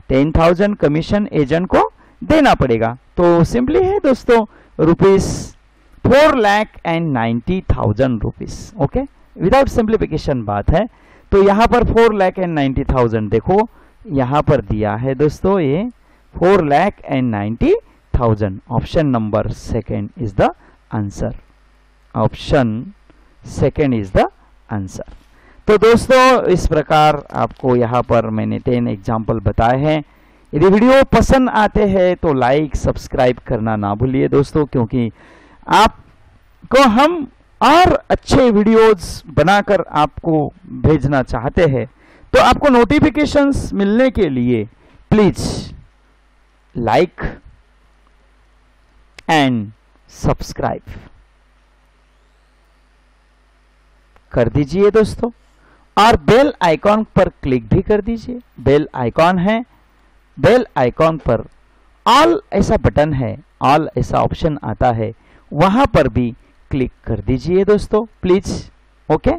A: 10,000 कमीशन एजेंट को देना पड़ेगा। तो सिंपली है दोस्तों rupees 4,90,000 rupees. Okay, without simplification बात है। तो यहां पर 4,90,000 देखो यहां पर दिया है दोस्तों, ये 4,90,000। Option number second is the answer, option second is the answer. तो दोस्तों इस प्रकार आपको यहाँ पर मैंने 10 एग्जाम्पल बताए हैं। यदि वीडियो पसंद आते हैं तो लाइक सब्सक्राइब करना ना भूलिए दोस्तों, क्योंकि आपको हम और अच्छे वीडियोस बनाकर आपको भेजना चाहते हैं। तो आपको नोटिफिकेशंस मिलने के लिए प्लीज लाइक एंड सब्सक्राइब कर दीजिए दोस्तों, और बेल आइकॉन पर क्लिक भी कर दीजिए। बेल आइकॉन है, बेल आइकॉन पर ऑल ऐसा बटन है, ऑल ऐसा ऑप्शन आता है, वहां पर भी क्लिक कर दीजिए दोस्तों प्लीज। ओके,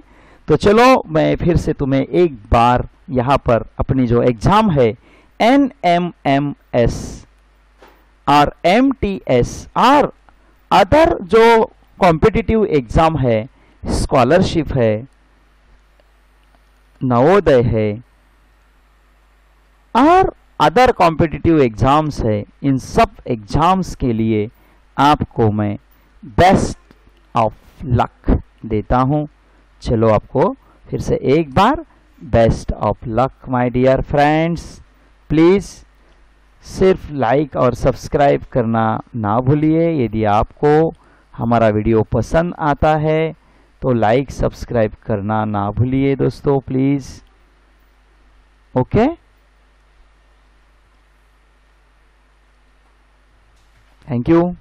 A: तो चलो मैं फिर से तुम्हें एक बार यहां पर अपनी जो एग्जाम है NMMS और MTS और अदर जो कॉम्पिटिटिव एग्जाम है, स्कॉलरशिप है, नवोदय है और अदर कॉम्पिटिटिव एग्जाम्स है, इन सब एग्जाम्स के लिए आपको मैं बेस्ट ऑफ लक देता हूं। चलो आपको फिर से एक बार best of luck my dear friends. Please सिर्फ लाइक और सब्सक्राइब करना ना भूलिए। यदि आपको हमारा वीडियो पसंद आता है तो लाइक सब्सक्राइब करना ना भूलिए दोस्तों प्लीज। Okay, thank you.